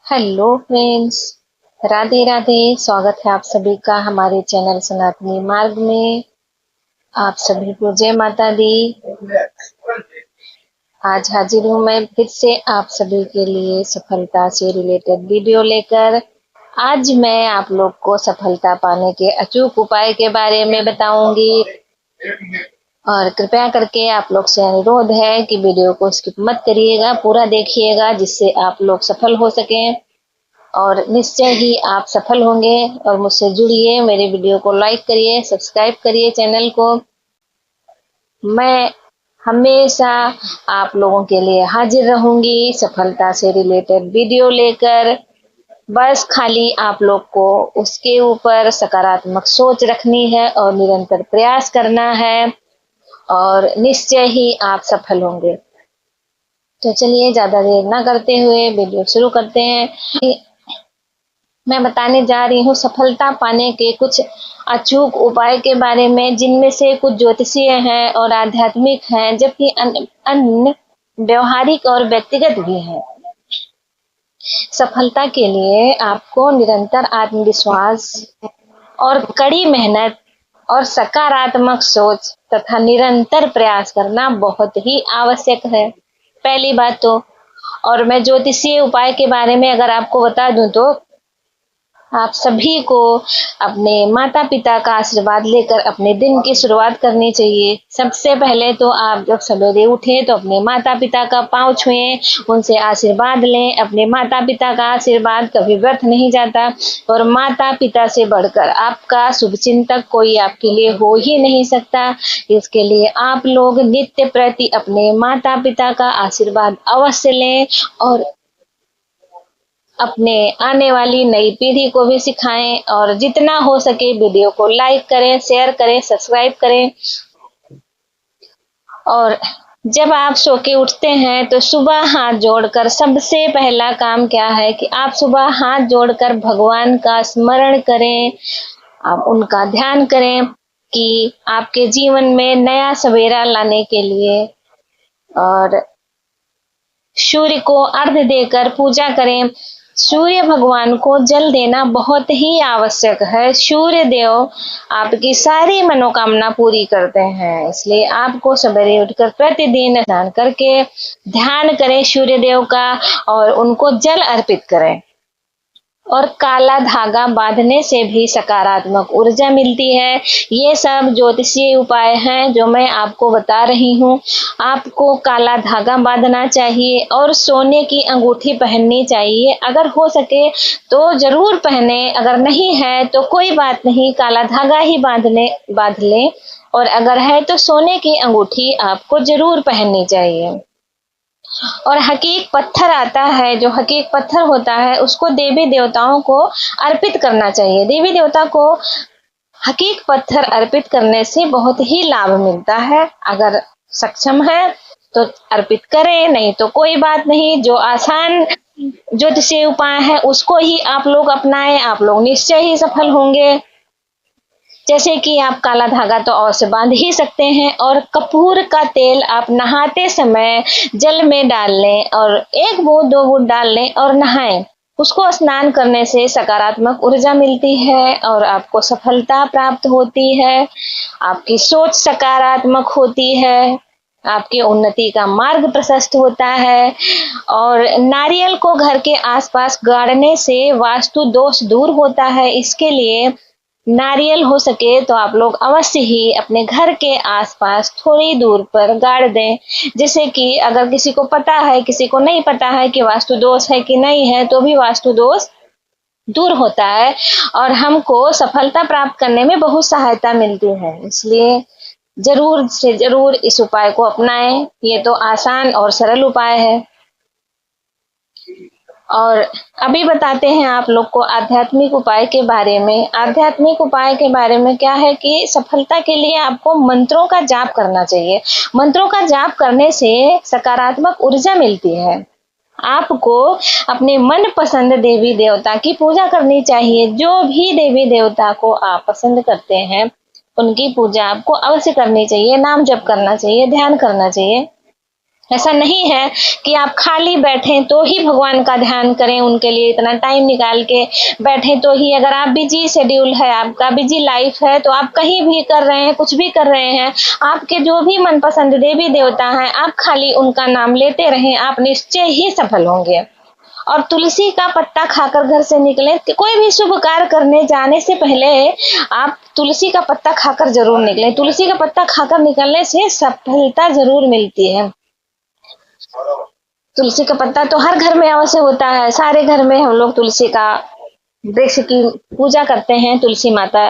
Hello friends, Radhe Radhe. स्वागत है आप सभी का हमारे चैनल सनातनी मार्ग में। आप सभी को जय माता दी। आज हाजिर हूँ मैं फिर से आप सभी के लिए सफलता से रिलेटेड वीडियो लेकर। आज मैं आप लोग को सफलता पाने के अचूक उपाय के बारे में बताऊंगी और कृपया करके आप लोग से अनुरोध है कि वीडियो को स्किप मत करिएगा, पूरा देखिएगा जिससे आप लोग सफल हो सकें और निश्चय ही आप सफल होंगे। और मुझसे जुड़िए, मेरे वीडियो को लाइक करिए, सब्सक्राइब करिए चैनल को। मैं हमेशा आप लोगों के लिए हाजिर रहूंगी सफलता से रिलेटेड वीडियो लेकर। बस खाली आप लोग को उसके ऊपर सकारात्मक सोच रखनी है और निरंतर प्रयास करना है और निश्चय ही आप सफल होंगे। तो चलिए ज्यादा देर ना करते हुए वीडियो शुरू करते हैं। मैं बताने जा रही हूँ सफलता पाने के कुछ अचूक उपाय के बारे में, जिनमें से कुछ ज्योतिषीय हैं और आध्यात्मिक हैं, जबकि अन्य व्यवहारिक और व्यक्तिगत भी हैं। सफलता के लिए आपको निरंतर आत्मविश्वास और कड़ी मेहनत और सकारात्मक सोच तथा निरंतर प्रयास करना बहुत ही आवश्यक है, पहली बात तो। और मैं ज्योतिषीय उपाय के बारे में अगर आपको बता दूं तो आप सभी को अपने माता पिता का आशीर्वाद लेकर अपने दिन की शुरुआत करनी चाहिए। सबसे पहले तो आप जब सवेरे उठें तो अपने माता पिता का पांव छुएं, उनसे आशीर्वाद लें। अपने माता पिता का आशीर्वाद कभी व्यर्थ नहीं जाता और माता पिता से बढ़कर आपका शुभचिंतक कोई आपके लिए हो ही नहीं सकता। इसके लिए आप लोग नित्य प्रति अपने माता पिता का आशीर्वाद अवश्य लें और अपने आने वाली नई पीढ़ी को भी सिखाएं। और जितना हो सके वीडियो को लाइक करें, शेयर करें, सब्सक्राइब करें। और जब आप सो के उठते हैं तो सुबह हाथ जोड़कर सबसे पहला काम क्या है कि आप सुबह हाथ जोड़कर भगवान का स्मरण करें, आप उनका ध्यान करें कि आपके जीवन में नया सवेरा लाने के लिए। और सूर्य को अर्घ्य देकर पूजा करें। सूर्य भगवान को जल देना बहुत ही आवश्यक है। सूर्य देव आपकी सारी मनोकामना पूरी करते हैं, इसलिए आपको सवेरे उठकर प्रतिदिन स्नान करके ध्यान करें सूर्य देव का और उनको जल अर्पित करें। और काला धागा बांधने से भी सकारात्मक ऊर्जा मिलती है। ये सब ज्योतिषीय उपाय हैं जो मैं आपको बता रही हूँ। आपको काला धागा बांधना चाहिए और सोने की अंगूठी पहननी चाहिए। अगर हो सके तो जरूर पहने, अगर नहीं है तो कोई बात नहीं, काला धागा ही बांध लें। और अगर है तो सोने की अंगूठी आपको जरूर पहननी चाहिए। और हकीक पत्थर आता है, जो हकीक पत्थर होता है उसको देवी देवताओं को अर्पित करना चाहिए। देवी देवता को हकीक पत्थर अर्पित करने से बहुत ही लाभ मिलता है। अगर सक्षम है तो अर्पित करें, नहीं तो कोई बात नहीं। जो आसान ज्योतिषीय उपाय है उसको ही आप लोग अपनाएं, आप लोग निश्चय ही सफल होंगे। जैसे कि आप काला धागा तो अवश्य बांध ही सकते हैं और कपूर का तेल आप नहाते समय जल में डाल लें और 1 बूंद 2 बूंद डाल लें और नहाएं। उसको स्नान करने से सकारात्मक ऊर्जा मिलती है और आपको सफलता प्राप्त होती है। आपकी सोच सकारात्मक होती है, आपकी उन्नति का मार्ग प्रशस्त होता है। और नारियल को घर के आसपास गाड़ने से वास्तु दोष दूर होता है। इसके लिए नारियल हो सके तो आप लोग अवश्य ही अपने घर के आसपास थोड़ी दूर पर गाड़ दें, जिससे कि अगर किसी को पता है, किसी को नहीं पता है कि वास्तु दोष है कि नहीं है, तो भी वास्तु दोष दूर होता है और हमको सफलता प्राप्त करने में बहुत सहायता मिलती है। इसलिए जरूर से जरूर इस उपाय को अपनाएं। ये तो आसान और सरल उपाय है। और अभी बताते हैं आप लोग को आध्यात्मिक उपाय के बारे में। आध्यात्मिक उपाय के बारे में क्या है कि सफलता के लिए आपको मंत्रों का जाप करना चाहिए। मंत्रों का जाप करने से सकारात्मक ऊर्जा मिलती है। आपको अपने मनपसंद देवी देवता की पूजा करनी चाहिए। जो भी देवी देवता को आप पसंद करते हैं उनकी पूजा आपको अवश्य करनी चाहिए, नाम जप करना चाहिए, ध्यान करना चाहिए। ऐसा नहीं है कि आप खाली बैठें तो ही भगवान का ध्यान करें, उनके लिए इतना टाइम निकाल के बैठें तो ही। अगर आप बिजी शेड्यूल है, आपका बिजी लाइफ है, तो आप कहीं भी कर रहे हैं, कुछ भी कर रहे हैं, आपके जो भी मनपसंद देवी देवता हैं, आप खाली उनका नाम लेते रहें, आप निश्चय ही सफल होंगे। और तुलसी का पत्ता खाकर घर से निकले। कोई भी शुभ कार्य करने जाने से पहले आप तुलसी का पत्ता खाकर जरूर निकलें। तुलसी का पत्ता खाकर निकलने से सफलता जरूर मिलती है। तुलसी का पत्ता तो हर घर में अवश्य होता है। सारे घर में हम लोग तुलसी का वृक्ष की पूजा करते हैं, तुलसी माता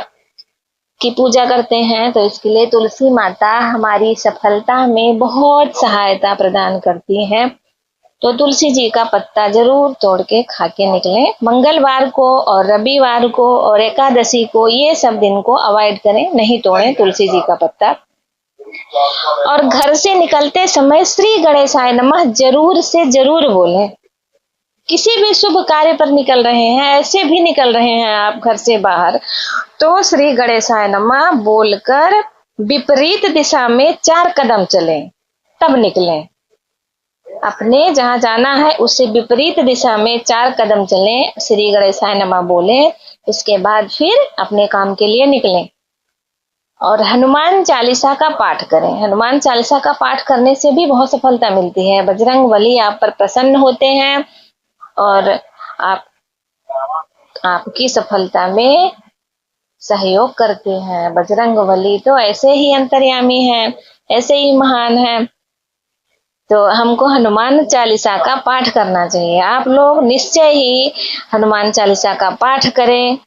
की पूजा करते हैं। तो इसके लिए तुलसी माता हमारी सफलता में बहुत सहायता प्रदान करती है। तो तुलसी जी का पत्ता जरूर तोड़ के खा के निकलें। मंगलवार को और रविवार को और एकादशी को, ये सब दिन को अवॉइड करें, नहीं तोड़ें तुलसी जी का पत्ता। और घर से निकलते समय श्री गणेशाय नमः जरूर से जरूर बोलें। किसी भी शुभ कार्य पर निकल रहे हैं, ऐसे भी निकल रहे हैं आप घर से बाहर, तो श्री गणेशाय नमः बोलकर विपरीत दिशा में 4 कदम चलें, तब निकलें। अपने जहां जाना है उससे विपरीत दिशा में 4 कदम चलें, श्री गणेशाय नमः बोलें, उसके बाद फिर अपने काम के लिए निकलें। और हनुमान चालीसा का पाठ करें। हनुमान चालीसा का पाठ करने से भी बहुत सफलता मिलती है। बजरंग बली आप पर प्रसन्न होते हैं और आपकी सफलता में सहयोग करते हैं। बजरंग बली तो ऐसे ही अंतर्यामी हैं, ऐसे ही महान हैं। तो हमको हनुमान चालीसा का पाठ करना चाहिए। आप लोग निश्चय ही हनुमान चालीसा का पाठ करें,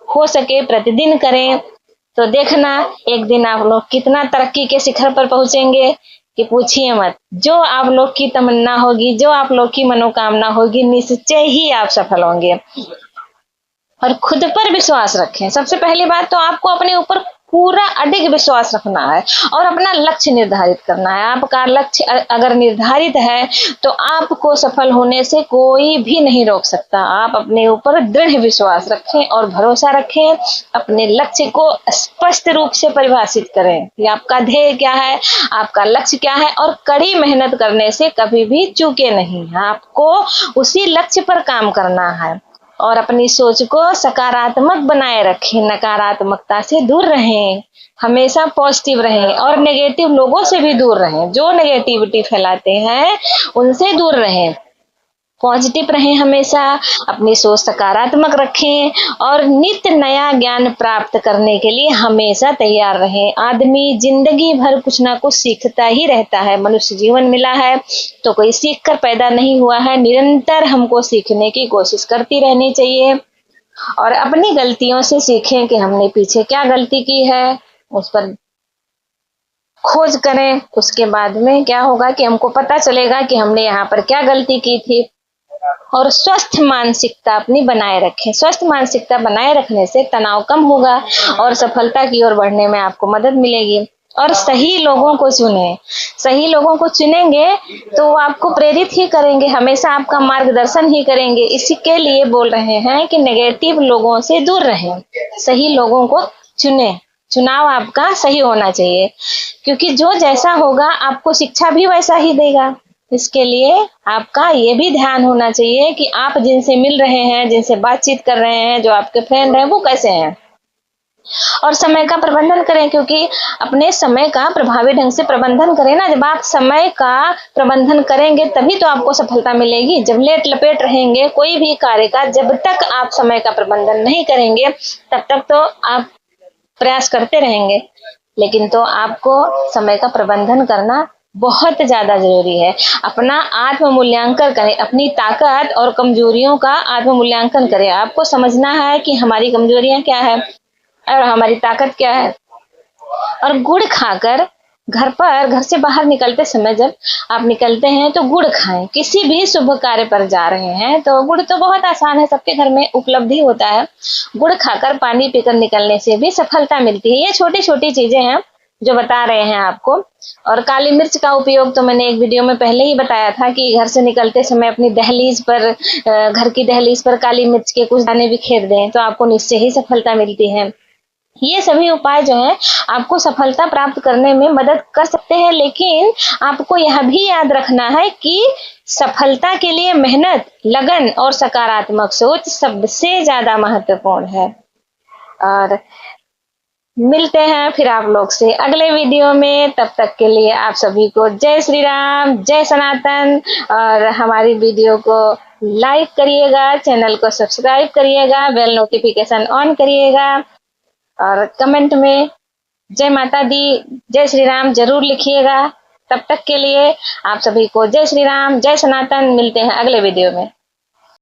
हो सके प्रतिदिन करें, तो देखना एक दिन आप लोग कितना तरक्की के शिखर पर पहुंचेंगे कि पूछिए मत। जो आप लोग की तमन्ना होगी, जो आप लोग की मनोकामना होगी, निश्चय ही आप सफल होंगे। और खुद पर विश्वास रखें। सबसे पहली बात तो आपको अपने ऊपर पूरा अडिग विश्वास रखना है और अपना लक्ष्य निर्धारित करना है। आपका लक्ष्य अगर निर्धारित है तो आपको सफल होने से कोई भी नहीं रोक सकता। आप अपने ऊपर दृढ़ विश्वास रखें और भरोसा रखें। अपने लक्ष्य को स्पष्ट रूप से परिभाषित करें कि आपका ध्येय क्या है, आपका लक्ष्य क्या है, और कड़ी मेहनत करने से कभी भी चूके नहीं। आपको उसी लक्ष्य पर काम करना है और अपनी सोच को सकारात्मक बनाए रखें। नकारात्मकता से दूर रहें, हमेशा पॉजिटिव रहें और नेगेटिव लोगों से भी दूर रहें। जो नेगेटिविटी फैलाते हैं उनसे दूर रहें, पॉजिटिव रहें हमेशा। अपनी सोच सकारात्मक रखें और नित्य नया ज्ञान प्राप्त करने के लिए हमेशा तैयार रहें। आदमी जिंदगी भर कुछ ना कुछ सीखता ही रहता है। मनुष्य जीवन मिला है तो कोई सीख कर पैदा नहीं हुआ है। निरंतर हमको सीखने की कोशिश करती रहनी चाहिए और अपनी गलतियों से सीखें कि हमने पीछे क्या गलती की है, उस पर खोज करें। उसके बाद में क्या होगा कि हमको पता चलेगा कि हमने यहाँ पर क्या गलती की थी। और स्वस्थ मानसिकता अपनी बनाए रखें। स्वस्थ मानसिकता बनाए रखने से तनाव कम होगा और सफलता की ओर बढ़ने में आपको मदद मिलेगी। और सही लोगों को चुनें। सही लोगों को चुनेंगे तो वो आपको प्रेरित ही करेंगे, हमेशा आपका मार्गदर्शन ही करेंगे। इसी के लिए बोल रहे हैं कि नेगेटिव लोगों से दूर रहें, सही लोगों को चुनें। चुनाव आपका सही होना चाहिए, क्योंकि जो जैसा होगा आपको शिक्षा भी वैसा ही देगा। इसके लिए आपका ये भी ध्यान होना चाहिए कि आप जिनसे मिल रहे हैं, जिनसे बातचीत कर रहे हैं, जो आपके फ्रेंड हैं, वो कैसे हैं। और समय का प्रबंधन करें, क्योंकि अपने समय का प्रभावी ढंग से प्रबंधन करें ना। जब आप समय का प्रबंधन करेंगे तभी तो आपको सफलता मिलेगी। जब लेट लपेट रहेंगे कोई भी कार्य का, जब तक आप समय का प्रबंधन नहीं करेंगे तब तक तो आप प्रयास करते रहेंगे, लेकिन तो आपको समय का प्रबंधन करना बहुत ज्यादा जरूरी है। अपना आत्म मूल्यांकन करें, अपनी ताकत और कमजोरियों का आत्म मूल्यांकन करें। आपको समझना है कि हमारी कमजोरियां क्या है और हमारी ताकत क्या है। और गुड़ खाकर घर से बाहर निकलते समय जब आप निकलते हैं तो गुड़ खाएं। किसी भी शुभ कार्य पर जा रहे हैं तो गुड़ तो बहुत आसान है, सबके घर में उपलब्ध ही होता है। गुड़ खाकर पानी पीकर निकलने से भी सफलता मिलती है। ये छोटी छोटी चीजें हैं जो बता रहे हैं आपको। और काली मिर्च का उपयोग तो मैंने एक वीडियो में पहले ही बताया था कि घर से निकलते समय अपनी दहलीज पर, घर की दहलीज पर काली मिर्च के कुछ दाने बिखेर दें तो आपको निश्चय ही सफलता मिलती है। ये सभी उपाय जो है आपको सफलता प्राप्त करने में मदद कर सकते हैं, लेकिन आपको यह भी याद रखना है कि सफलता के लिए मेहनत, लगन और सकारात्मक सोच सबसे ज्यादा महत्वपूर्ण है। और मिलते हैं फिर आप लोग से अगले वीडियो में। तब तक के लिए आप सभी को जय श्री राम, जय सनातन। और हमारी वीडियो को लाइक करिएगा, चैनल को सब्सक्राइब करिएगा, बेल नोटिफिकेशन ऑन करिएगा और कमेंट में जय माता दी, जय श्री राम जरूर लिखिएगा। तब तक के लिए आप सभी को जय श्री राम, जय सनातन। मिलते हैं अगले वीडियो में।